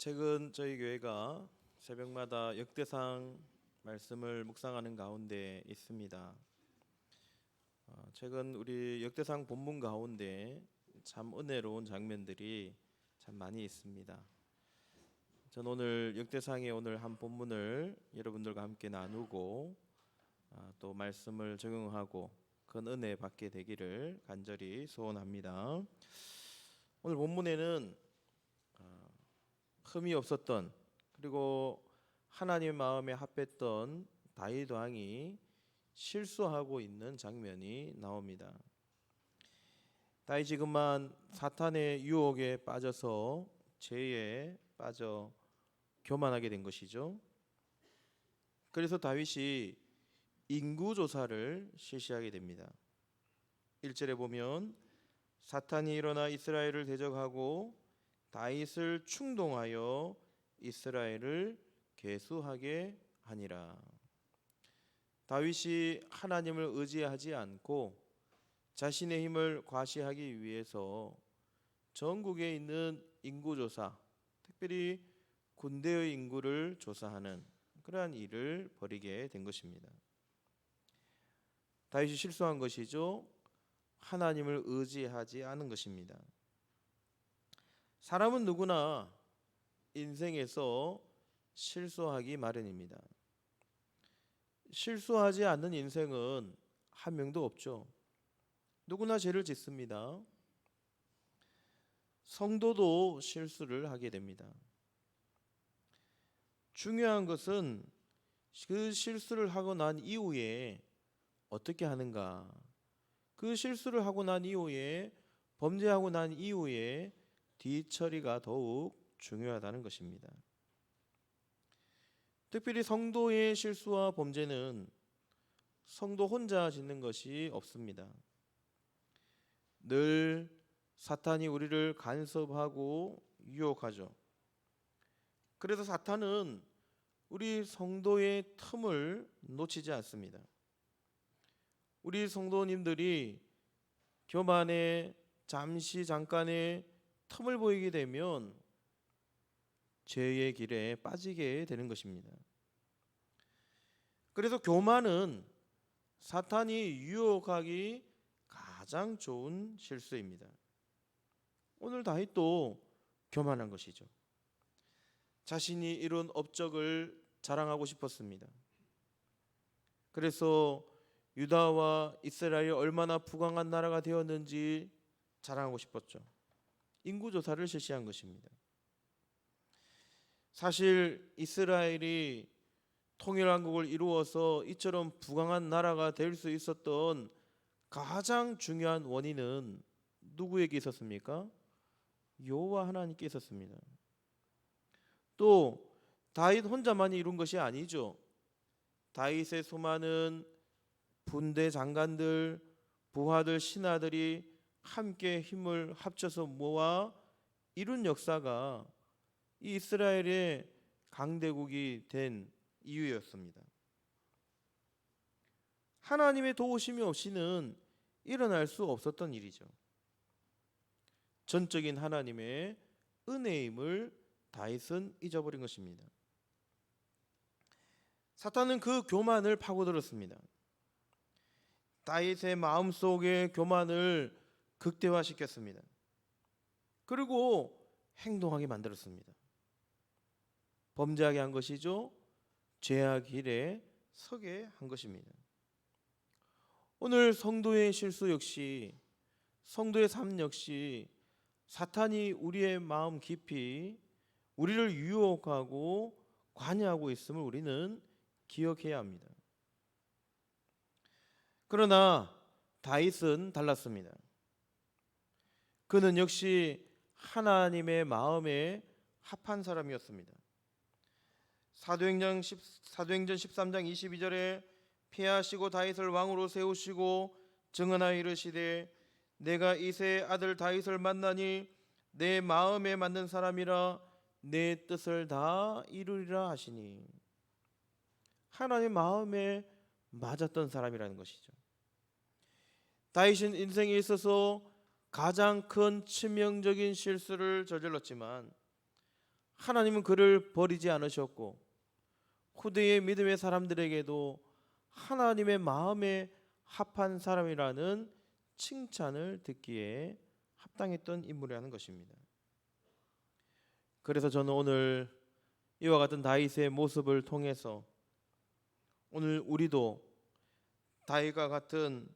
최근 저희 교회가 새벽마다 역대상 말씀을 묵상하는 가운데 있습니다. 최근 우리 역대상 본문 가운데 참 은혜로운 장면들이 참 많이 있습니다. 전 오늘 역대상의 오늘 한 본문을 여러분들과 함께 나누고 또 말씀을 적용하고 큰 은혜 받게 되기를 간절히 소원합니다. 오늘 본문에는 흠이 없었던 그리고 하나님의 마음에 합했던 다윗 왕이 실수하고 있는 장면이 나옵니다. 다윗이 그만 사탄의 유혹에 빠져서 죄에 빠져 교만하게 된 것이죠. 그래서 다윗이 인구조사를 실시하게 됩니다. 1절에 보면 사탄이 일어나 이스라엘을 대적하고 다윗을 충동하여 이스라엘을 계수하게 하니라. 다윗이 하나님을 의지하지 않고 자신의 힘을 과시하기 위해서 전국에 있는 인구조사, 특별히 군대의 인구를 조사하는 그러한 일을 벌이게 된 것입니다. 다윗이 실수한 것이죠. 하나님을 의지하지 않은 것입니다. 사람은 누구나 인생에서 실수하기 마련입니다. 실수하지 않는 인생은 한 명도 없죠. 누구나 죄를 짓습니다. 성도도 실수를 하게 됩니다. 중요한 것은 그 실수를 하고 난 이후에 어떻게 하는가, 그 실수를 하고 난 이후에 범죄하고 난 이후에 뒤처리가 더욱 중요하다는 것입니다. 특별히 성도의 실수와 범죄는 성도 혼자 짓는 것이 없습니다. 늘 사탄이 우리를 간섭하고 유혹하죠. 그래서 사탄은 우리 성도의 틈을 놓치지 않습니다. 우리 성도님들이 교만에 잠깐의 틈을 보이게 되면 죄의 길에 빠지게 되는 것입니다. 그래서 교만은 사탄이 유혹하기 가장 좋은 실수입니다. 오늘 다윗도 교만한 것이죠. 자신이 이룬 업적을 자랑하고 싶었습니다. 그래서 유다와 이스라엘이 얼마나 부강한 나라가 되었는지 자랑하고 싶었죠. 인구조사를 실시한 것입니다. 사실 이스라엘이 통일한국을 이루어서 이처럼 부강한 나라가 될 수 있었던 가장 중요한 원인은 누구에게 있었습니까? 여호와 하나님께 있었습니다. 또 다윗 혼자만이 이룬 것이 아니죠. 다윗의 수많은 군대 장관들, 부하들, 신하들이 함께 힘을 합쳐서 모아 이룬 역사가 이 이스라엘의 강대국이 된 이유였습니다. 하나님의 도우심이 없이는 일어날 수 없었던 일이죠. 전적인 하나님의 은혜임을 다윗은 잊어버린 것입니다. 사탄은 그 교만을 파고들었습니다. 다윗의 마음속의 교만을 극대화시켰습니다. 그리고 행동하게 만들었습니다. 범죄하게 한 것이죠. 죄악 길에 서게 한 것입니다. 오늘 성도의 실수 역시, 성도의 삶 역시 사탄이 우리의 마음 깊이 우리를 유혹하고 관여하고 있음을 우리는 기억해야 합니다. 그러나 다윗은 달랐습니다. 그는 역시 하나님의 마음에 합한 사람이었습니다. 사도행전 13장 22절에 피하시고 다윗을 왕으로 세우시고 증언하여 이르시되 내가 이새의 아들 다윗을 만나니 내 마음에 맞는 사람이라 내 뜻을 다 이루리라 하시니, 하나님의 마음에 맞았던 사람이라는 것이죠. 다윗은 인생에 있어서 가장 큰 치명적인 실수를 저질렀지만 하나님은 그를 버리지 않으셨고 후대의 믿음의 사람들에게도 하나님의 마음에 합한 사람이라는 칭찬을 듣기에 합당했던 인물이라는 것입니다. 그래서 저는 오늘 이와 같은 다윗의 모습을 통해서 오늘 우리도 다윗과 같은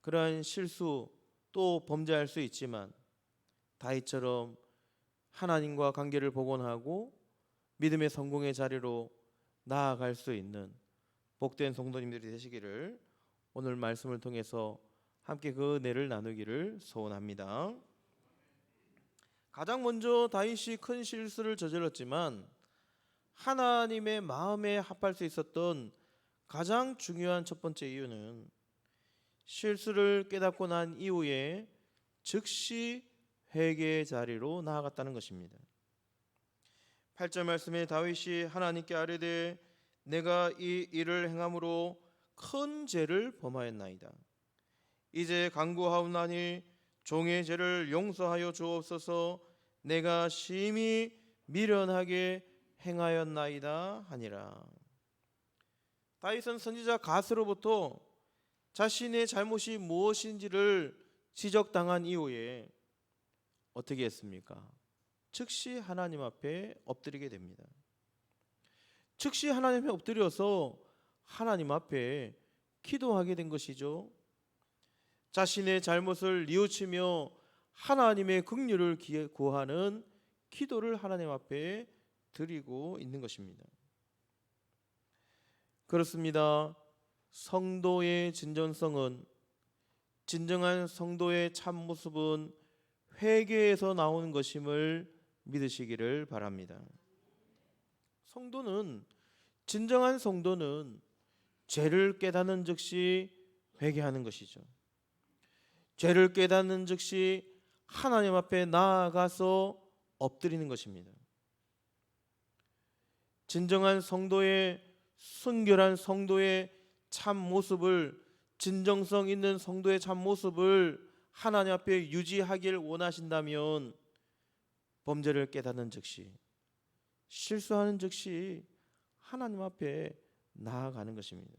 그러한 실수 또 범죄할 수 있지만 다윗처럼 하나님과 관계를 복원하고 믿음의 성공의 자리로 나아갈 수 있는 복된 성도님들이 되시기를 오늘 말씀을 통해서 함께 그 은혜를 나누기를 소원합니다. 가장 먼저 다윗이 큰 실수를 저질렀지만 하나님의 마음에 합할 수 있었던 가장 중요한 첫 번째 이유는 실수를 깨닫고 난 이후에 즉시 회개의 자리로 나아갔다는 것입니다. 8절 말씀에 다윗이 하나님께 아뢰되 내가 이 일을 행함으로 큰 죄를 범하였나이다. 이제 간구하옵나니 종의 죄를 용서하여 주옵소서. 내가 심히 미련하게 행하였나이다 하니라. 다윗은 선지자 갓으로부터 자신의 잘못이 무엇인지를 지적당한 이후에 어떻게 했습니까? 즉시 하나님 앞에 엎드리게 됩니다. 즉시 하나님 앞에 엎드려서 하나님 앞에 기도하게 된 것이죠. 자신의 잘못을 뉘우치며 하나님의 긍휼을 구하는 기도를 하나님 앞에 드리고 있는 것입니다. 그렇습니다. 성도의 진정성은, 진정한 성도의 참모습은 회개에서 나오는 것임을 믿으시기를 바랍니다. 진정한 성도는 죄를 깨닫는 즉시 회개하는 것이죠. 죄를 깨닫는 즉시 하나님 앞에 나아가서 엎드리는 것입니다. 진정한 성도의, 순결한 성도의 참 모습을, 진정성 있는 성도의 참 모습을 하나님 앞에 유지하기를 원하신다면 범죄를 깨닫는 즉시, 실수하는 즉시 하나님 앞에 나아가는 것입니다.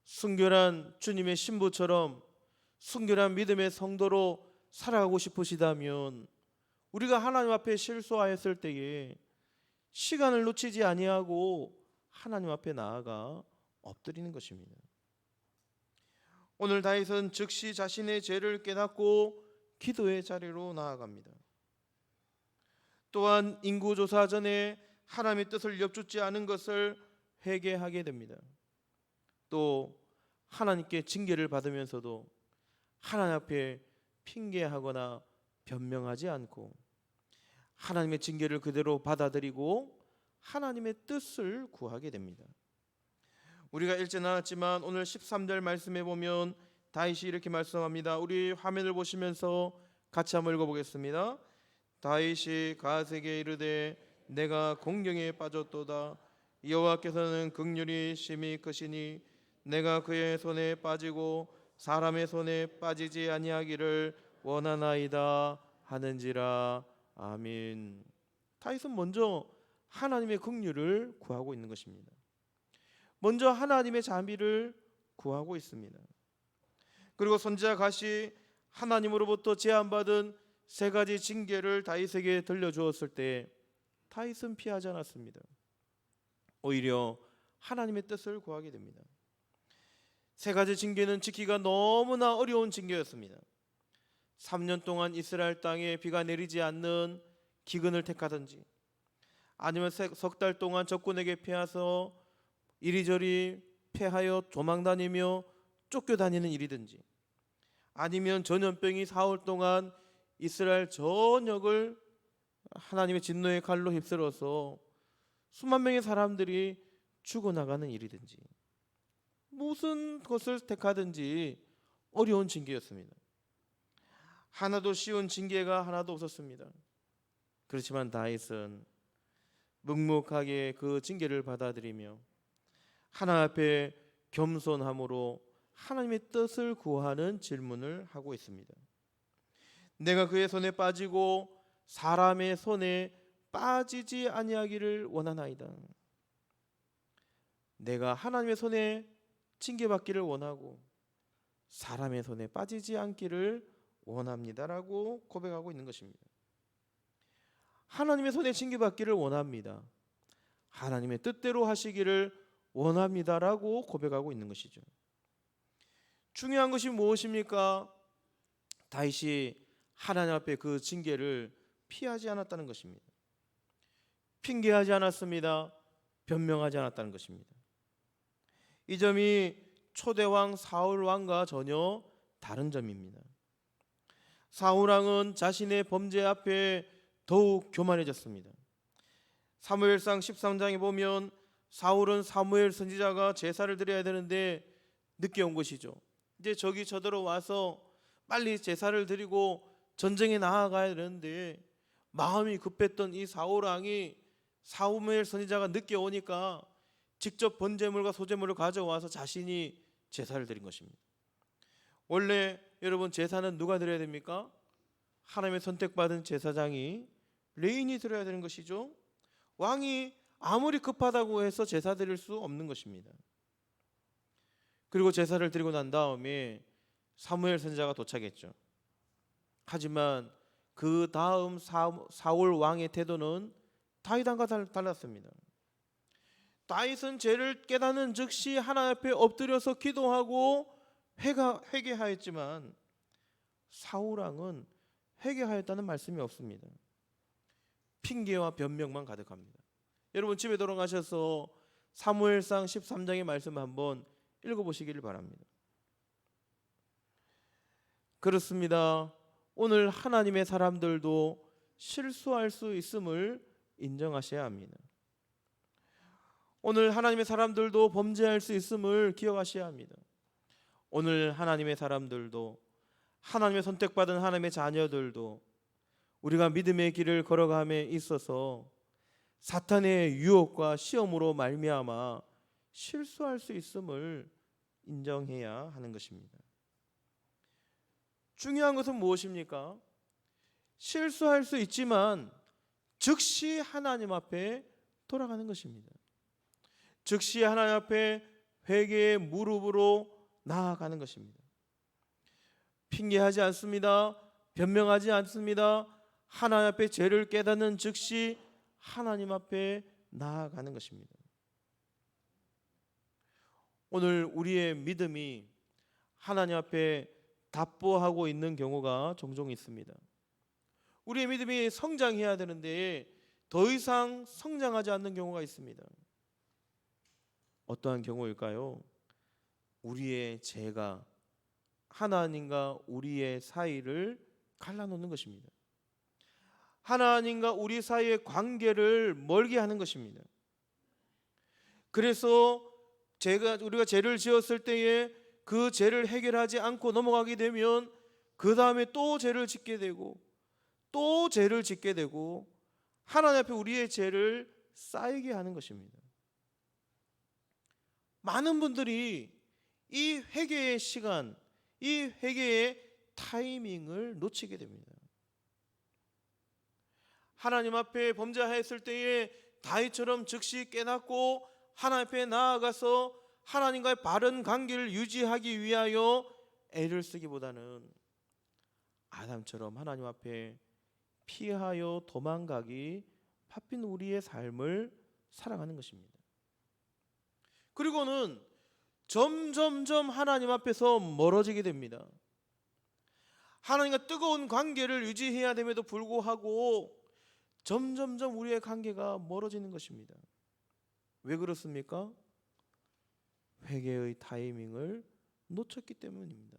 순결한 주님의 신부처럼 순결한 믿음의 성도로 살아가고 싶으시다면 우리가 하나님 앞에 실수하였을 때에 시간을 놓치지 아니하고 하나님 앞에 나아가 엎드리는 것입니다. 오늘 다윗은 즉시 자신의 죄를 깨닫고 기도의 자리로 나아갑니다. 또한 인구조사 전에 하나님의 뜻을 엿듣지 않은 것을 회개하게 됩니다. 또 하나님께 징계를 받으면서도 하나님 앞에 핑계하거나 변명하지 않고 하나님의 징계를 그대로 받아들이고 하나님의 뜻을 구하게 됩니다. 우리가 읽지 않았지만 오늘 13절 말씀에 보면 다윗이 이렇게 말씀합니다. 우리 화면을 보시면서 같이 한번 읽어보겠습니다. 다윗이 갓에게 이르되 내가 공경에 빠졌도다. 여호와께서는 긍휼이 심히 크시니 내가 그의 손에 빠지고 사람의 손에 빠지지 아니하기를 원하나이다 하는지라. 아멘. 다윗은 먼저 하나님의 긍휼을 구하고 있는 것입니다. 먼저 하나님의 자비를 구하고 있습니다. 그리고 선지자 갓이 하나님으로부터 제안받은 세 가지 징계를 다윗에게 들려주었을 때 다윗은 피하지 않았습니다. 오히려 하나님의 뜻을 구하게 됩니다. 세 가지 징계는 지키기가 너무나 어려운 징계였습니다. 3년 동안 이스라엘 땅에 비가 내리지 않는 기근을 택하든지, 아니면 석 달 동안 적군에게 피해서 이리저리 패하여 도망다니며 쫓겨다니는 일이든지, 아니면 전염병이 4월 동안 이스라엘 전역을 하나님의 진노의 칼로 휩쓸어서 수만 명의 사람들이 죽어나가는 일이든지, 무슨 것을 택하든지 어려운 징계였습니다. 하나도 쉬운 징계가 하나도 없었습니다. 그렇지만 다윗은 묵묵하게 그 징계를 받아들이며 하나님 앞에 겸손함으로 하나님의 뜻을 구하는 질문을 하고 있습니다. 내가 그의 손에 빠지고 사람의 손에 빠지지 아니하기를 원하나이다. 내가 하나님의 손에 징계받기를 원하고 사람의 손에 빠지지 않기를 원합니다라고 고백하고 있는 것입니다. 하나님의 손에 징계받기를 원합니다. 하나님의 뜻대로 하시기를 원합니다라고 고백하고 있는 것이죠. 중요한 것이 무엇입니까? 다윗이 하나님 앞에 그 징계를 피하지 않았다는 것입니다. 핑계하지 않았습니다. 변명하지 않았다는 것입니다. 이 점이 초대왕 사울 왕과 전혀 다른 점입니다. 사울 왕은 자신의 범죄 앞에 더욱 교만해졌습니다. 사무엘상 13장에 보면 사울은 사무엘 선지자가 제사를 드려야 되는데 늦게 온 것이죠. 이제 저기 저더러 와서 빨리 제사를 드리고 전쟁에 나아가야 되는데 마음이 급했던 이 사울 왕이 사무엘 선지자가 늦게 오니까 직접 번제물과 소제물을 가져와서 자신이 제사를 드린 것입니다. 원래 여러분 제사는 누가 드려야 됩니까? 하나님의 선택받은 제사장이 레인이 드려야 되는 것이죠. 왕이 아무리 급하다고 해서 제사 드릴 수 없는 것입니다. 그리고 제사를 드리고 난 다음에 사무엘 선지자가 도착했죠. 하지만 그 다음 사울 왕의 태도는 다윗왕과 달랐습니다. 다윗은 죄를 깨닫는 즉시 하나님 앞에 엎드려서 기도하고 회개하였지만 사울 왕은 회개하였다는 말씀이 없습니다. 핑계와 변명만 가득합니다. 여러분 집에 돌아가셔서 사무엘상 13장의 말씀을 한번 읽어보시기를 바랍니다. 그렇습니다. 오늘 하나님의 사람들도 실수할 수 있음을 인정하셔야 합니다. 오늘 하나님의 사람들도 범죄할 수 있음을 기억하셔야 합니다. 오늘 하나님의 사람들도 하나님의 선택받은 하나님의 자녀들도 우리가 믿음의 길을 걸어감에 있어서 사탄의 유혹과 시험으로 말미암아 실수할 수 있음을 인정해야 하는 것입니다. 중요한 것은 무엇입니까? 실수할 수 있지만 즉시 하나님 앞에 돌아가는 것입니다. 즉시 하나님 앞에 회개의 무릎으로 나아가는 것입니다. 핑계하지 않습니다. 변명하지 않습니다. 하나님 앞에 죄를 깨닫는 즉시 하나님 앞에 나아가는 것입니다. 오늘 우리의 믿음이 하나님 앞에 답보하고 있는 경우가 종종 있습니다. 우리의 믿음이 성장해야 되는데 더 이상 성장하지 않는 경우가 있습니다. 어떠한 경우일까요? 우리의 죄가 하나님과 우리의 사이를 갈라놓는 것입니다. 하나님과 우리 사이의 관계를 멀게 하는 것입니다. 그래서 우리가 죄를 지었을 때에 그 죄를 해결하지 않고 넘어가게 되면 그 다음에 또 죄를 짓게 되고 또 죄를 짓게 되고 하나님 앞에 우리의 죄를 쌓이게 하는 것입니다. 많은 분들이 이 회개의 시간, 이 회개의 타이밍을 놓치게 됩니다. 하나님 앞에 범죄하였을 때에 다윗처럼 즉시 깨닫고 하나님 앞에 나아가서 하나님과의 바른 관계를 유지하기 위하여 애를 쓰기보다는 아담처럼 하나님 앞에 피하여 도망가기 바쁜 우리의 삶을 살아가는 것입니다. 그리고는 점점점 하나님 앞에서 멀어지게 됩니다. 하나님과 뜨거운 관계를 유지해야 됨에도 불구하고 점점점 우리의 관계가 멀어지는 것입니다. 왜 그렇습니까? 회개의 타이밍을 놓쳤기 때문입니다.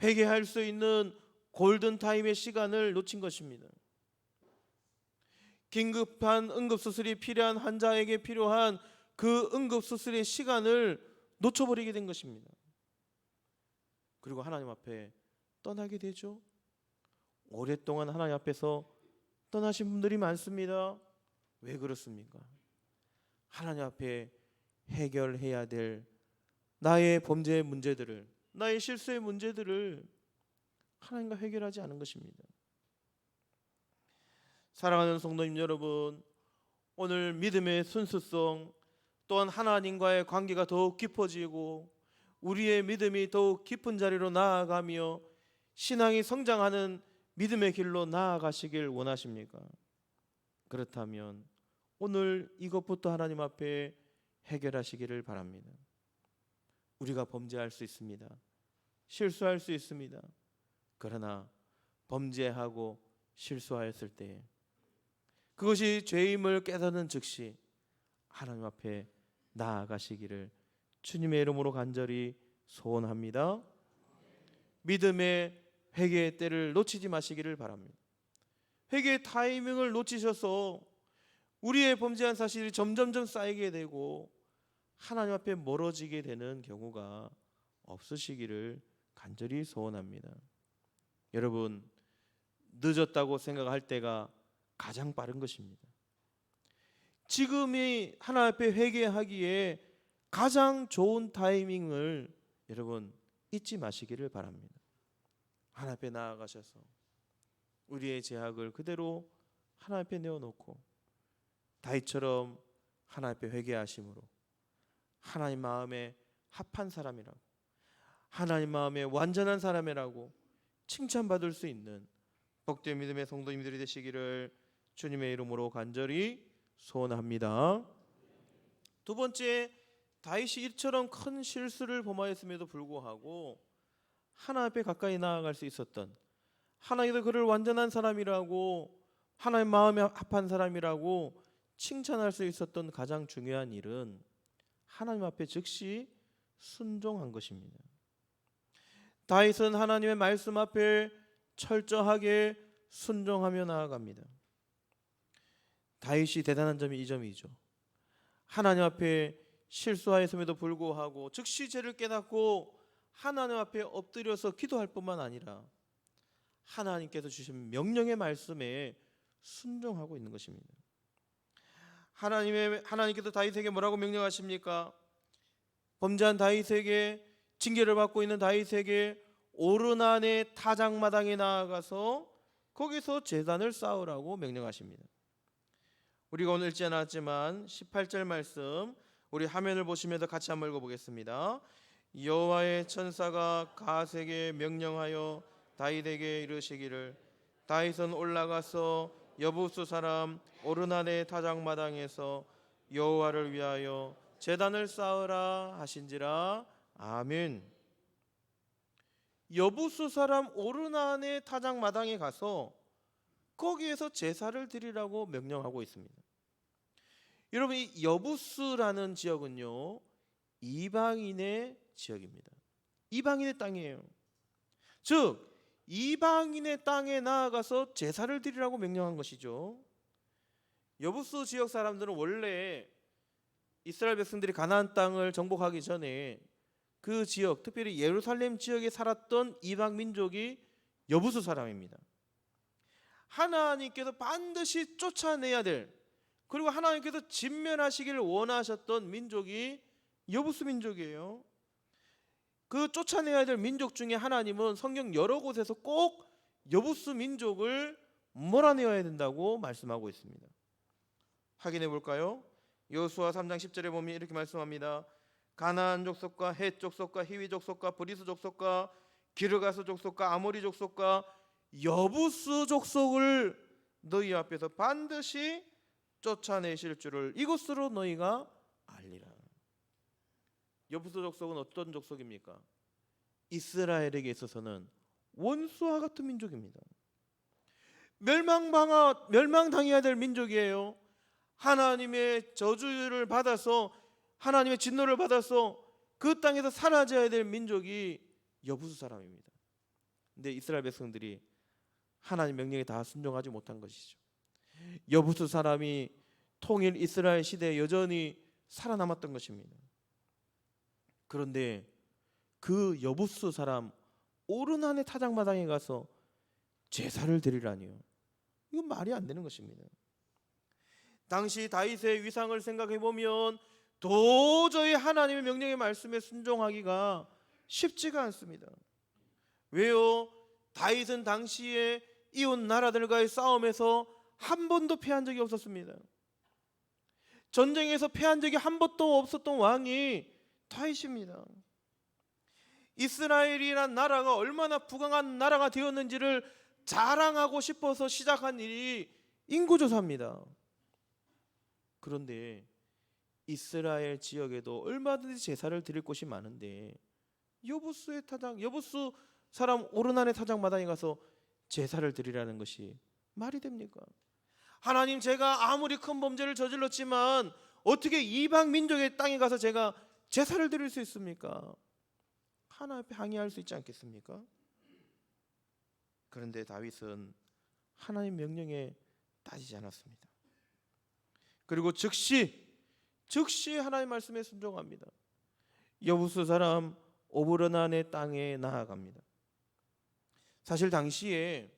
회개할 수 있는 골든타임의 시간을 놓친 것입니다. 긴급한 응급수술이 필요한 환자에게 필요한 그 응급수술의 시간을 놓쳐버리게 된 것입니다. 그리고 하나님 앞에 떠나게 되죠. 오랫동안 하나님 앞에서 떠나신 분들이 많습니다. 왜 그렇습니까? 하나님 앞에 해결해야 될 나의 범죄의 문제들을, 나의 실수의 문제들을 하나님과 해결하지 않은 것입니다. 사랑하는 성도님 여러분, 오늘 믿음의 순수성 또한 하나님과의 관계가 더욱 깊어지고 우리의 믿음이 더욱 깊은 자리로 나아가며 신앙이 성장하는 믿음의 길로 나아가시길 원하십니까? 그렇다면 오늘 이것부터 하나님 앞에 해결하시기를 바랍니다. 우리가 범죄할 수 있습니다. 실수할 수 있습니다. 그러나 범죄하고 실수하였을 때 그것이 죄임을 깨닫는 즉시 하나님 앞에 나아가시기를 주님의 이름으로 간절히 소원합니다. 믿음의 회개의 때를 놓치지 마시기를 바랍니다. 회개의 타이밍을 놓치셔서 우리의 범죄한 사실이 점점점 쌓이게 되고 하나님 앞에 멀어지게 되는 경우가 없으시기를 간절히 소원합니다. 여러분, 늦었다고 생각할 때가 가장 빠른 것입니다. 지금이 하나님 앞에 회개하기에 가장 좋은 타이밍을 여러분 잊지 마시기를 바랍니다. 하나님 앞에 나아가셔서 우리의 죄악을 그대로 하나님 앞에 내어놓고 다윗처럼 하나님 앞에 회개하심으로 하나님 마음에 합한 사람이라고, 하나님 마음에 완전한 사람이라고 칭찬받을 수 있는 복된 믿음의 성도님들이 되시기를 주님의 이름으로 간절히 소원합니다. 두 번째, 다윗이 이처럼 큰 실수를 범하였음에도 불구하고 하나님 앞에 가까이 나아갈 수 있었던, 하나님도 그를 완전한 사람이라고, 하나님 마음에 합한 사람이라고 칭찬할 수 있었던 가장 중요한 일은 하나님 앞에 즉시 순종한 것입니다. 다윗은 하나님의 말씀 앞에 철저하게 순종하며 나아갑니다. 다윗이 대단한 점이 이 점이죠. 하나님 앞에 실수하였음에도 불구하고 즉시 죄를 깨닫고 하나님 앞에 엎드려서 기도할 뿐만 아니라 하나님께서 주신 명령의 말씀에 순종하고 있는 것입니다. 하나님께서 다윗에게 뭐라고 명령하십니까? 범죄한 다윗에게, 징계를 받고 있는 다윗에게 오르난의 타작마당에 나아가서 거기서 제단을 쌓으라고 명령하십니다. 우리가 오늘 읽지 않았지만 18절 말씀 우리 화면을 보시면서 같이 한번 읽어보겠습니다. 여호와의 천사가 갓에게 명령하여 다윗에게 이르시기를 다윗은 올라가서 여부스 사람 오르난의 타작마당에서 여호와를 위하여 제단을 쌓으라 하신지라. 아멘. 여부스 사람 오르난의 타작마당에 가서 거기에서 제사를 드리라고 명령하고 있습니다. 여러분, 이 여부스라는 지역은요 이방인의 지역입니다. 이방인의 땅이에요. 즉 이방인의 땅에 나아가서 제사를 드리라고 명령한 것이죠. 여부스 지역 사람들은 원래 이스라엘 백성들이 가나안 땅을 정복하기 전에 그 지역, 특별히 예루살렘 지역에 살았던 이방 민족이 여부스 사람입니다. 하나님께서 반드시 쫓아내야 될, 그리고 하나님께서 진멸하시기를 원하셨던 민족이 여부스 민족이에요. 그 쫓아내야 될 민족 중에 하나님은 성경 여러 곳에서 꼭 여부스 민족을 몰아내야 된다고 말씀하고 있습니다. 확인해 볼까요? 여호수아 3장 10절에 보면 이렇게 말씀합니다. 가나안 족속과 헷 족속과 히위 족속과 브리스 족속과 기르가스 족속과 아모리 족속과 여부스 족속을 너희 앞에서 반드시 쫓아내실 줄을 이것으로 너희가 알리라. 여부스 족속은 어떤 족속입니까? 이스라엘에게 있어서는 원수와 같은 민족입니다. 멸망당해야 될 민족이에요. 하나님의 저주를 받아서, 하나님의 진노를 받아서 그 땅에서 사라져야 될 민족이 여부스 사람입니다. 근데 이스라엘 백성들이 하나님 명령에 다 순종하지 못한 것이죠. 여부스 사람이 통일 이스라엘 시대에 여전히 살아남았던 것입니다. 그런데 그 여부스 사람 오르난의 타작마당에 가서 제사를 드리라니요. 이건 말이 안 되는 것입니다. 당시 다윗의 위상을 생각해 보면 도저히 하나님의 명령의 말씀에 순종하기가 쉽지가 않습니다. 왜요? 다윗은 당시에 이웃 나라들과의 싸움에서 한 번도 패한 적이 없었습니다. 전쟁에서 패한 적이 한 번도 없었던 왕이 다윗입니다. 이스라엘이란 나라가 얼마나 부강한 나라가 되었는지를 자랑하고 싶어서 시작한 일이 인구조사입니다. 그런데 이스라엘 지역에도 얼마든지 제사를 드릴 곳이 많은데 여부수 사람 오르난의 타작마당에 가서 제사를 드리라는 것이 말이 됩니까? 하나님, 제가 아무리 큰 범죄를 저질렀지만 어떻게 이방 민족의 땅에 가서 제가 제사를 드릴 수 있습니까? 하나님 앞에 항의할 수 있지 않겠습니까? 그런데 다윗은 하나님 명령에 따지지 않았습니다. 그리고 즉시 하나님 말씀에 순종합니다. 여부수 사람 오브르난의 땅에 나아갑니다. 사실 당시에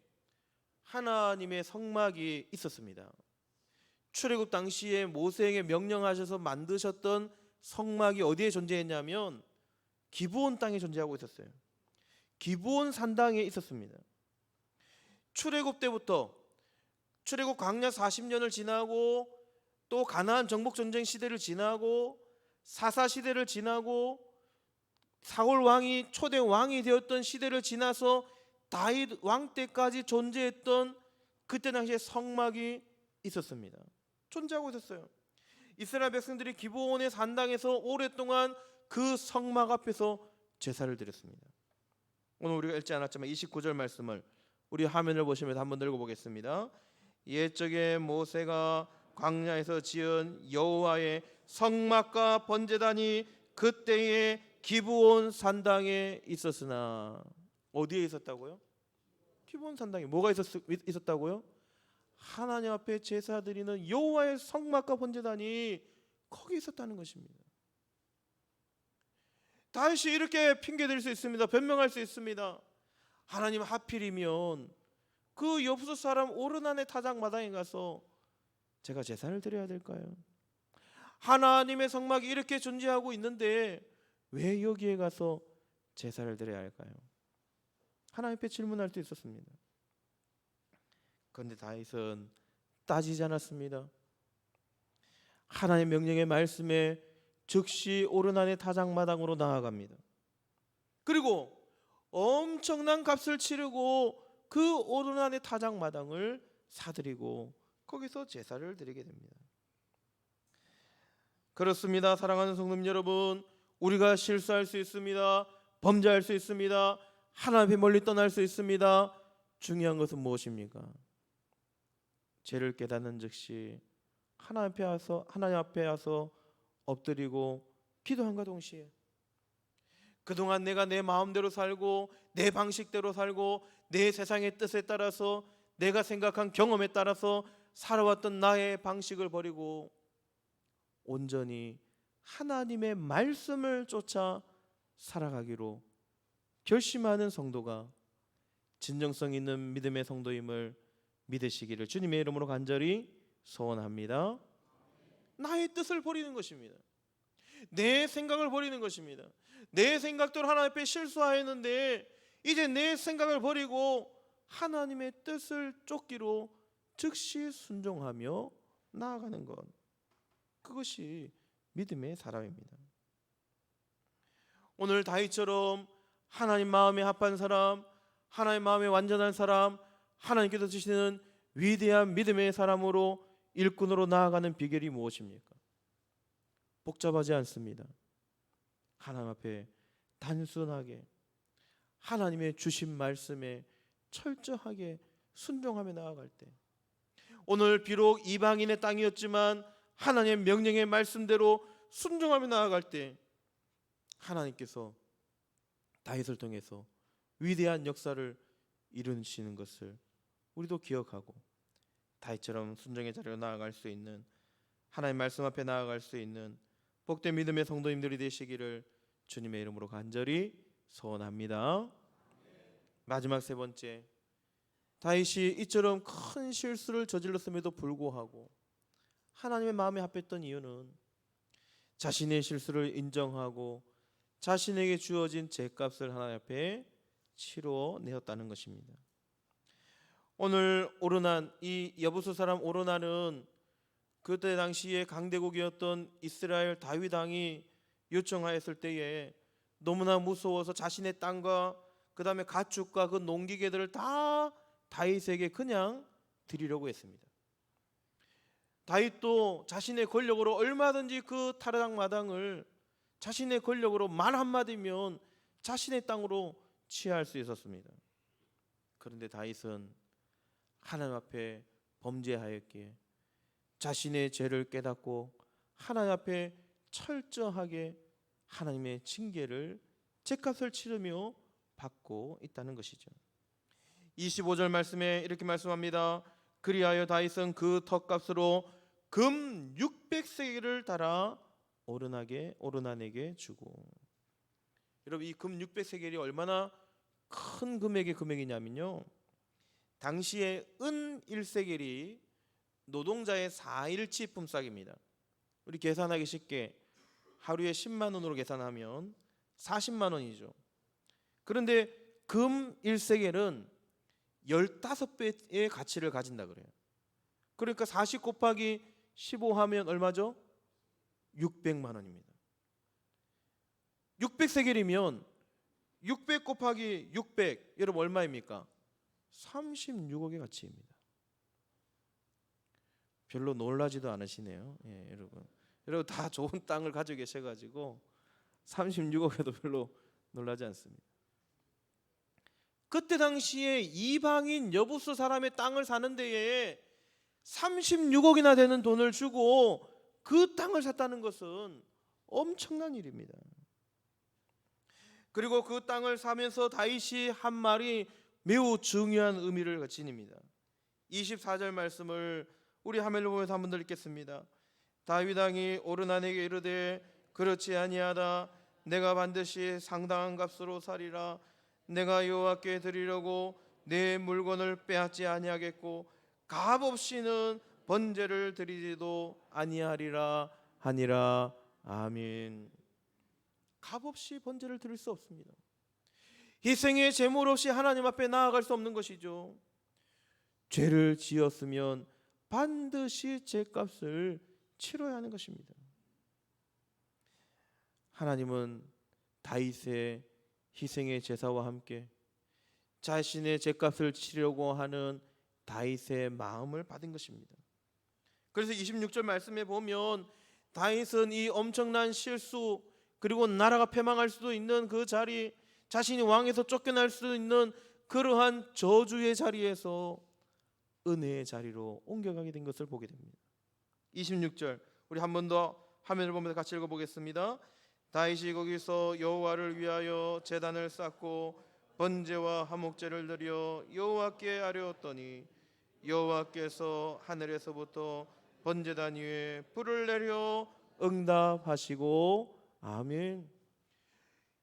하나님의 성막이 있었습니다. 출애굽 당시에 모세에게 명령하셔서 만드셨던 성막이 어디에 존재했냐면 기브온 땅에 존재하고 있었어요. 기브온 산당에 있었습니다. 출애굽 때부터 출애굽 광야 40년을 지나고 또 가나안 정복 전쟁 시대를 지나고 사사 시대를 지나고 사울 왕이 초대 왕이 되었던 시대를 지나서 다윗 왕 때까지 존재했던 그때 당시에 성막이 있었습니다. 존재하고 있었어요. 이스라엘 백성들이 기브온의 산당에서 오랫동안 그 성막 앞에서 제사를 드렸습니다. 오늘 우리가 읽지 않았지만 29절 말씀을 우리 화면을 보시면서 한번 읽어보겠습니다. 옛적에 모세가 광야에서 지은 여호와의 성막과 번제단이 그때에 기브온 산당에 있었으나, 어디에 있었다고요? 기브온 산당에 뭐가 있었다고요? 하나님 앞에 제사 드리는 여호와의 성막과 번제단이 거기 있었다는 것입니다. 다윗이 이렇게 핑계댈 수 있습니다. 변명할 수 있습니다. 하나님, 하필이면 그 여부수 사람 오르난의 타작마당에 가서 제가 제사를 드려야 될까요? 하나님의 성막이 이렇게 존재하고 있는데 왜 여기에 가서 제사를 드려야 할까요? 하나님 앞에 질문할 수 있었습니다. 그런데 다윗은 따지지 않았습니다. 하나님의 명령의 말씀에 즉시 오르난의 타작마당으로 나아갑니다. 그리고 엄청난 값을 치르고 그 오르난의 타작마당을 사들이고 거기서 제사를 드리게 됩니다. 그렇습니다. 사랑하는 성도님 여러분, 우리가 실수할 수 있습니다. 범죄할 수 있습니다. 하나님 앞에 멀리 떠날 수 있습니다. 중요한 것은 무엇입니까? 죄를 깨닫는 즉시 하나님 앞에 와서 엎드리고 기도함과 동시에 그동안 내가 내 마음대로 살고 내 방식대로 살고 내 세상의 뜻에 따라서 내가 생각한 경험에 따라서 살아왔던 나의 방식을 버리고 온전히 하나님의 말씀을 쫓아 살아가기로 결심하는 성도가 진정성 있는 믿음의 성도임을 믿으시기를 주님의 이름으로 간절히 소원합니다. 나의 뜻을 버리는 것입니다. 내 생각을 버리는 것입니다. 내 생각대로 하나님 앞에 실수하였는데 이제 내 생각을 버리고 하나님의 뜻을 쫓기로 즉시 순종하며 나아가는 것, 그것이 믿음의 사람입니다. 오늘 다윗처럼 하나님 마음에 합한 사람, 하나님 마음에 완전한 사람, 하나님께서 주시는 위대한 믿음의 사람으로 일꾼으로 나아가는 비결이 무엇입니까? 복잡하지 않습니다. 하나님 앞에 단순하게 하나님의 주신 말씀에 철저하게 순종하며 나아갈 때, 오늘 비록 이방인의 땅이었지만 하나님의 명령의 말씀대로 순종하며 나아갈 때 하나님께서 다윗을 통해서 위대한 역사를 이루시는 것을 우리도 기억하고 다윗처럼 순종의 자리로 나아갈 수 있는, 하나님 말씀 앞에 나아갈 수 있는 복된 믿음의 성도님들이 되시기를 주님의 이름으로 간절히 소원합니다. 마지막 세 번째, 다윗이 이처럼 큰 실수를 저질렀음에도 불구하고 하나님의 마음에 합했던 이유는 자신의 실수를 인정하고 자신에게 주어진 죄값을 하나님 앞에 치러내었다는 것입니다. 오늘 오르난, 이 여부수 사람 오르난은 그때 당시에 강대국이었던 이스라엘 다윗 왕이 요청하였을 때에 너무나 무서워서 자신의 땅과 그 다음에 가축과 그 농기계들을 다 다윗에게 그냥 드리려고 했습니다. 다윗도 자신의 권력으로 얼마든지 그 타락 마당을 자신의 권력으로 말 한마디면 자신의 땅으로 취할 수 있었습니다. 그런데 다윗은 하나님 앞에 범죄하였기에 자신의 죄를 깨닫고 하나님 앞에 철저하게 하나님의 징계를 죗값을 치르며 받고 있다는 것이죠. 25절 말씀에 이렇게 말씀합니다. 그리하여 다윗은 그 턱값으로 금 600세겔을 달아 오르난에게 주고. 여러분, 이 금 600세겔이 얼마나 큰 금액의 금액이냐면요, 당시에 은 1세겔이 노동자의 4일치 품삯입니다. 우리 계산하기 쉽게 하루에 10만 원으로 계산하면 40만 원이죠. 그런데 금 1세겔은 15배의 가치를 가진다 그래요. 그러니까 40 곱하기 15 하면 얼마죠? 600만 원입니다. 600세겔이면 600 곱하기 600, 여러분 얼마입니까? 36억의 가치입니다. 별로 놀라지도 않으시네요. 예, 여러분 다 좋은 땅을 가지고 계셔가지고 36억에도 별로 놀라지 않습니다. 그때 당시에 이방인 여부수 사람의 땅을 사는 데에 36억이나 되는 돈을 주고 그 땅을 샀다는 것은 엄청난 일입니다. 그리고 그 땅을 사면서 다윗이 한 말이 매우 중요한 의미를 지닙니다. 24절 말씀을 우리 화면을 보면서 한번 더 읽겠습니다. 다윗 왕이 오르난에게 이르되 그렇지 아니하다. 내가 반드시 상당한 값으로 사리라. 내가 여호와께 드리려고 내 물건을 빼앗지 아니하겠고 값없이는 번제를 드리지도 아니하리라 하니라. 아멘. 값없이 번제를 드릴 수 없습니다. 희생의 제물 없이 하나님 앞에 나아갈 수 없는 것이죠. 죄를 지었으면 반드시 죄값을 치러야 하는 것입니다. 하나님은 다윗의 희생의 제사와 함께 자신의 죄값을 치려고 하는 다윗의 마음을 받은 것입니다. 그래서 26절 말씀에 보면 다윗은 이 엄청난 실수, 그리고 나라가 패망할 수도 있는 그 자리, 자신이 왕에서 쫓겨날 수도 있는 그러한 저주의 자리에서 은혜의 자리로 옮겨가게 된 것을 보게 됩니다. 26절 우리 한 번 더 화면을 보면서 같이 읽어보겠습니다. 다윗이 거기서 여호와를 위하여 제단을 쌓고 번제와 화목제를 드려 여호와께 아뢰었더니 여호와께서 하늘에서부터 번제단 위에 불을 내려 응답하시고 아멘.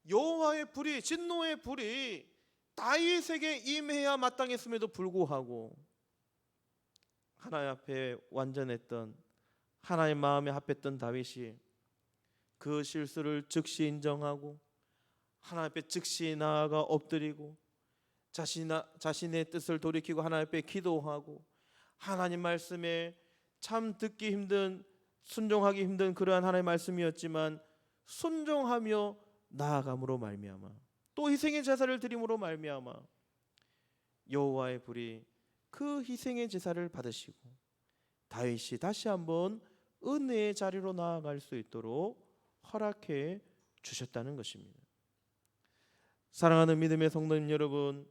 여호와의 불이, 진노의 불이 다윗에게 임해야 마땅했음에도 불구하고 하나님 앞에 완전했던, 하나님 마음에 합했던 다윗이 그 실수를 즉시 인정하고 하나님 앞에 즉시 나아가 엎드리고 자신의 뜻을 돌이키고 하나님 앞에 기도하고 하나님 말씀에 참 듣기 힘든, 순종하기 힘든 그러한 하나님의 말씀이었지만 순종하며 나아감으로 말미암아, 또 희생의 제사를 드림으로 말미암아 여호와의 불이 그 희생의 제사를 받으시고 다윗이 다시 한번 은혜의 자리로 나아갈 수 있도록 허락해 주셨다는 것입니다. 사랑하는 믿음의 성도님 여러분,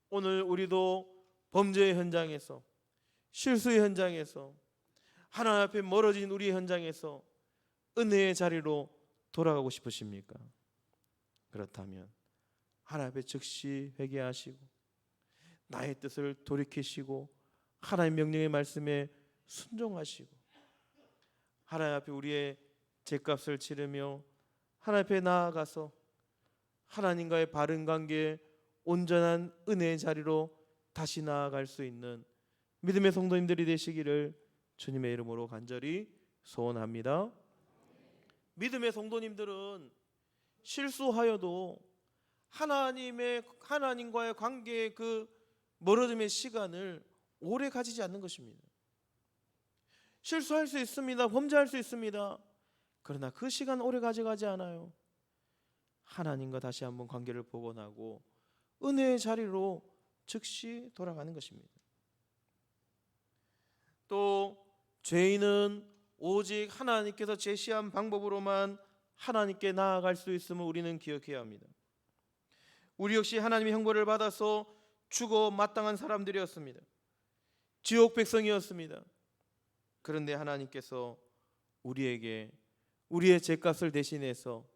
오늘 우리도 범죄의 현장에서, 실수의 현장에서, 하나님 앞에 멀어진 우리의 현장에서 은혜의 자리로 돌아가고 싶으십니까? 그렇다면 하나님 앞에 즉시 회개하시고 나의 뜻을 돌이키시고 하나님의 명령의 말씀에 순종하시고 하나님 앞에 우리의 죄값을 치르며 하나님 앞에 나아가서 하나님과의 바른 관계, 온전한 은혜의 자리로 다시 나아갈 수 있는 믿음의 성도님들이 되시기를 주님의 이름으로 간절히 소원합니다. 믿음의 성도님들은 실수하여도 하나님과의 관계의 그 멀어짐의 시간을 오래 가지지 않는 것입니다. 실수할 수 있습니다. 범죄할 수 있습니다. 그러나 그 시간 오래 가져가지 않아요. 하나님과 다시 한번 관계를 복원하고 은혜의 자리로 즉시 돌아가는 것입니다. 또 죄인은 오직 하나님께서 제시한 방법으로만 하나님께 나아갈 수 있음을 우리는 기억해야 합니다. 우리 역시 하나님의 형벌을 받아서 죽어 마땅한 사람들이었습니다. 지옥 백성이었습니다. 그런데 하나님께서 우리에게 우리의 죄값을 대신해서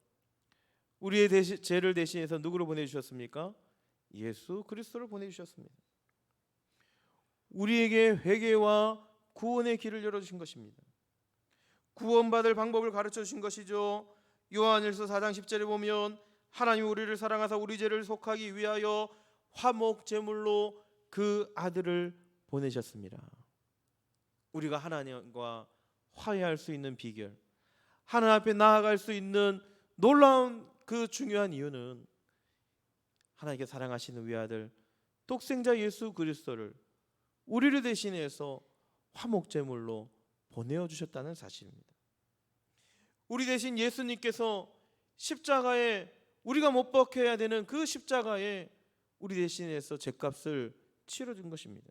우리의 죄를 대신해서 누구를 보내주셨습니까? 예수 그리스도를 보내주셨습니다. 우리에게 회개와 구원의 길을 열어주신 것입니다. 구원받을 방법을 가르쳐 주신 것이죠. 요한일서 4장 10절에 보면 하나님 우리를 사랑하사 우리 죄를 속하기 위하여 화목 제물로 그 아들을 보내셨습니다. 우리가 하나님과 화해할 수 있는 비결, 하나님 앞에 나아갈 수 있는 놀라운 그 중요한 이유는 하나님께 사랑하시는 위아들 독생자 예수 그리스도를 우리를 대신해서 화목제물로 보내어 주셨다는 사실입니다. 우리 대신 예수님께서 십자가에 우리가 못 박혀야 되는 그 십자가에 우리 대신해서 죄값을 치러준 것입니다.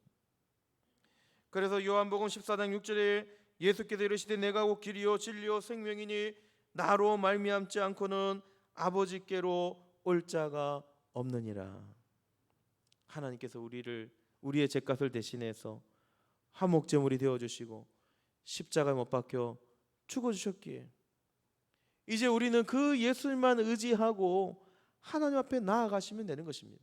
그래서 요한복음 14장 6절에 예수께서 이르시되 내가 곧 길이요 진리요 생명이니 나로 말미암지 않고는 아버지께로 올 자가 없느니라. 하나님께서 우리의 죄값을 대신해서 화목제물이 되어주시고 십자가에 못 박혀 죽어주셨기에 이제 우리는 그 예수님만 의지하고 하나님 앞에 나아가시면 되는 것입니다.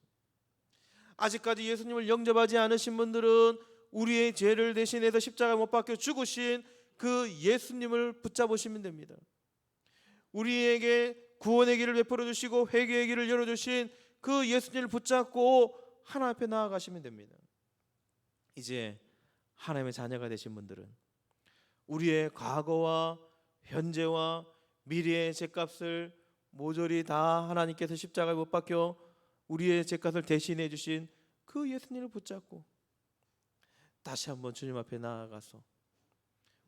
아직까지 예수님을 영접하지 않으신 분들은 우리의 죄를 대신해서 십자가에 못 박혀 죽으신 그 예수님을 붙잡으시면 됩니다. 우리에게 구원의 길을 베풀어 주시고 회개의 길을 열어주신 그 예수님을 붙잡고 하나님 앞에 나아가시면 됩니다. 이제 하나님의 자녀가 되신 분들은 우리의 과거와 현재와 미래의 죄값을 모조리 다 하나님께서 십자가에 못 박혀 우리의 죄값을 대신해 주신 그 예수님을 붙잡고 다시 한번 주님 앞에 나아가서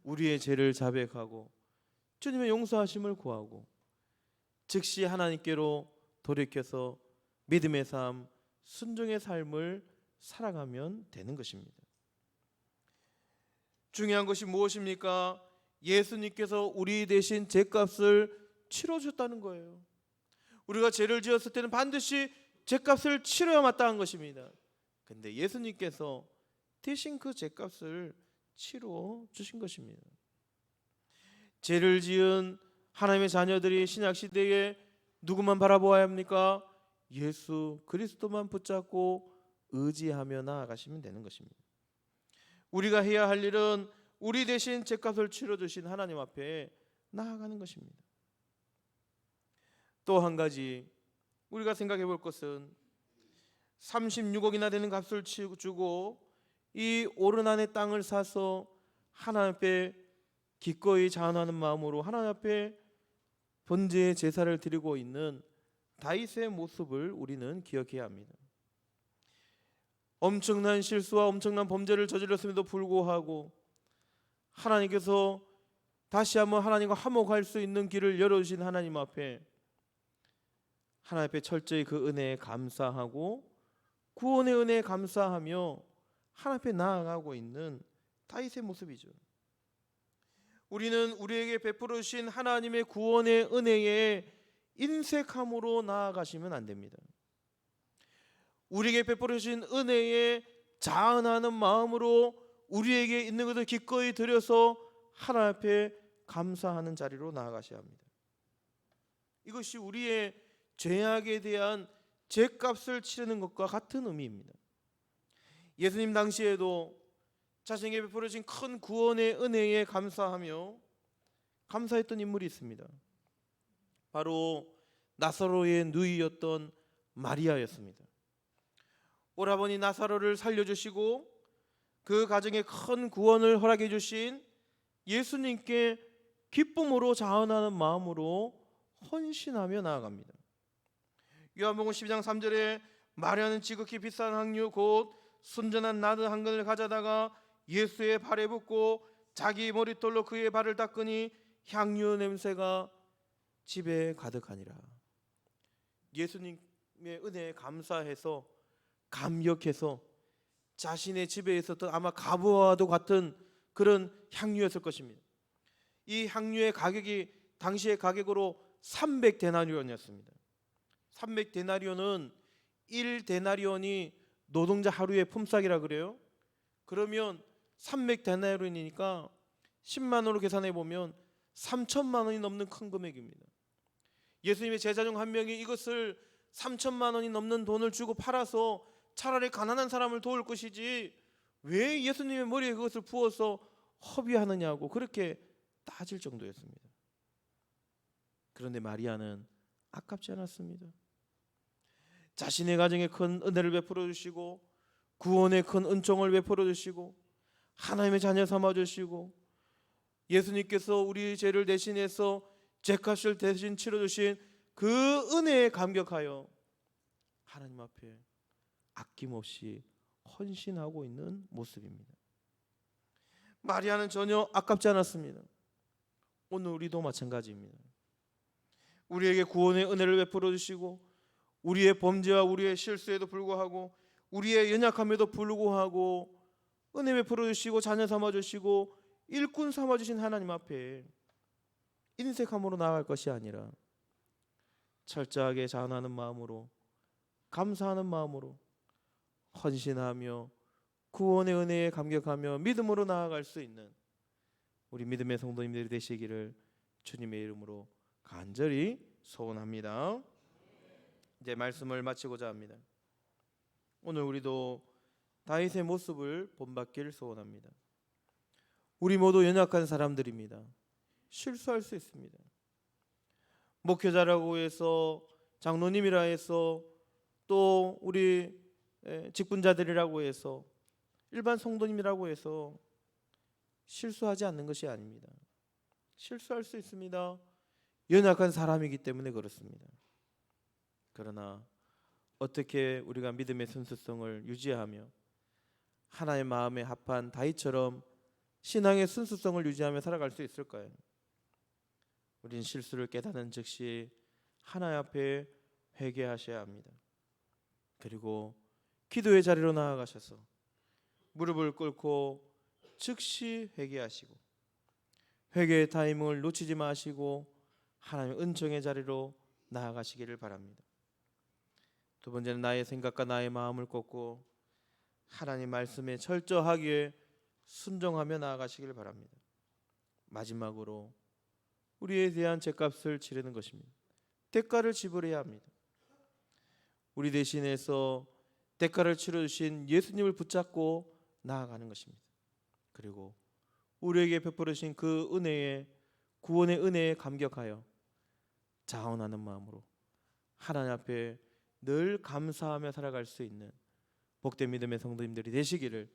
우리의 죄를 자백하고 주님의 용서하심을 구하고 즉시 하나님께로 돌이켜서 믿음의 삶, 순종의 삶을 살아가면 되는 것입니다. 중요한 것이 무엇입니까? 예수님께서 우리 대신 죄값을 치러주셨다는 거예요. 우리가 죄를 지었을 때는 반드시 죄값을 치러야 마땅한 것입니다. 근데 예수님께서 대신 그 죄값을 치러 주신 것입니다. 죄를 지은 하나님의 자녀들이 신약시대에 누구만 바라보아야 합니까? 예수 그리스도만 붙잡고 의지하며 나아가시면 되는 것입니다. 우리가 해야 할 일은 우리 대신 죄값을 치러주신 하나님 앞에 나아가는 것입니다. 또 한 가지 우리가 생각해 볼 것은 36억이나 되는 값을 주고 이 오르난의 땅을 사서 하나님 앞에 기꺼이 자원하는 마음으로 하나님 앞에 번제의 제사를 드리고 있는 다윗의 모습을 우리는 기억해야 합니다. 엄청난 실수와 엄청난 범죄를 저질렀음에도 불구하고 하나님께서 다시 한번 하나님과 화목할 수 있는 길을 열어주신 하나님 앞에 철저히 그 은혜에 감사하고 구원의 은혜에 감사하며 하나님 앞에 나아가고 있는 다윗의 모습이죠. 우리는 우리에게 베풀어 주신 하나님의 구원의 은혜에 인색함으로 나아가시면 안 됩니다. 우리에게 베풀어 주신 은혜에 자원하는 마음으로 우리에게 있는 것을 기꺼이 드려서 하나님 앞에 감사하는 자리로 나아가셔야 합니다. 이것이 우리의 죄악에 대한 죄값을 치르는 것과 같은 의미입니다. 예수님 당시에도 자신에게 베풀어진 큰 구원의 은혜에 감사하며 감사했던 인물이 있습니다. 바로 나사로의 누이였던 마리아였습니다. 오라버니 나사로를 살려주시고 그 가정에 큰 구원을 허락해 주신 예수님께 기쁨으로 자원하는 마음으로 헌신하며 나아갑니다. 요한복음 12장 3절에 마리아는 지극히 비싼 향유 곧 순전한 나드 한 근을 가져다가 예수의 발에 붓고 자기 머릿돌로 그의 발을 닦으니 향유 냄새가 집에 가득하니라. 예수님의 은혜에 감사해서 감격해서 자신의 집에 있었던 아마 가부와도 같은 그런 향유였을 것입니다. 이 향유의 가격이 당시의 가격으로 300데나리온이었습니다. 300데나리온은 1데나리온이 노동자 하루의 품삯이라 그래요. 그러면 300데나리온이니까 10만 원으로 계산해 보면 3천만 원이 넘는 큰 금액입니다. 예수님의 제자 중 한 명이 이것을 3천만 원이 넘는 돈을 주고 팔아서 차라리 가난한 사람을 도울 것이지 왜 예수님의 머리에 그것을 부어서 허비하느냐고 그렇게 따질 정도였습니다. 그런데 마리아는 아깝지 않았습니다. 자신의 가정에 큰 은혜를 베풀어 주시고 구원의 큰 은총을 베풀어 주시고 하나님의 자녀 삼아 주시고 예수님께서 우리 죄를 대신해서 죄값을 대신 치러 주신 그 은혜에 감격하여 하나님 앞에 아낌없이 헌신하고 있는 모습입니다. 마리아는 전혀 아깝지 않았습니다. 오늘 우리도 마찬가지입니다. 우리에게 구원의 은혜를 베풀어 주시고 우리의 범죄와 우리의 실수에도 불구하고 우리의 연약함에도 불구하고 은혜 베풀어 주시고 자녀 삼아 주시고 일꾼 삼아 주신 하나님 앞에 인색함으로 나아갈 것이 아니라 철저하게 자원하는 마음으로 감사하는 마음으로 헌신하며 구원의 은혜에 감격하며 믿음으로 나아갈 수 있는 우리 믿음의 성도님들이 되시기를 주님의 이름으로 간절히 소원합니다. 이제 말씀을 마치고자 합니다. 오늘 우리도 다윗의 모습을 본받기를 소원합니다. 우리 모두 연약한 사람들입니다. 실수할 수 있습니다. 목회자라고 해서 장로님이라 해서 또 우리 직분자들이라고 해서 일반 성도님이라고 해서 실수하지 않는 것이 아닙니다. 실수할 수 있습니다. 연약한 사람이기 때문에 그렇습니다. 그러나 어떻게 우리가 믿음의 순수성을 유지하며 하나의 마음에 합한 다윗처럼 신앙의 순수성을 유지하며 살아갈 수 있을까요? 우린 실수를 깨닫는 즉시 하나님 앞에 회개하셔야 합니다. 그리고 기도의 자리로 나아가셔서 무릎을 꿇고 즉시 회개하시고 회개의 타이밍을 놓치지 마시고 하나님의 은총의 자리로 나아가시기를 바랍니다. 두 번째는 나의 생각과 나의 마음을 꺾고 하나님 말씀에 철저하게 순종하며 나아가시기를 바랍니다. 마지막으로 우리에 대한 죄값을 치르는 것입니다. 대가를 지불해야 합니다. 우리 대신해서 대가를 치러주신 예수님을 붙잡고 나아가는 것입니다. 그리고 우리에게 베풀으신 그 은혜에 구원의 은혜에 감격하여 자원하는 마음으로 하나님 앞에 늘 감사하며 살아갈 수 있는 복된 믿음의 성도님들이 되시기를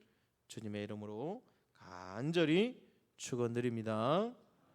주님의 이름으로 간절히 축원드립니다.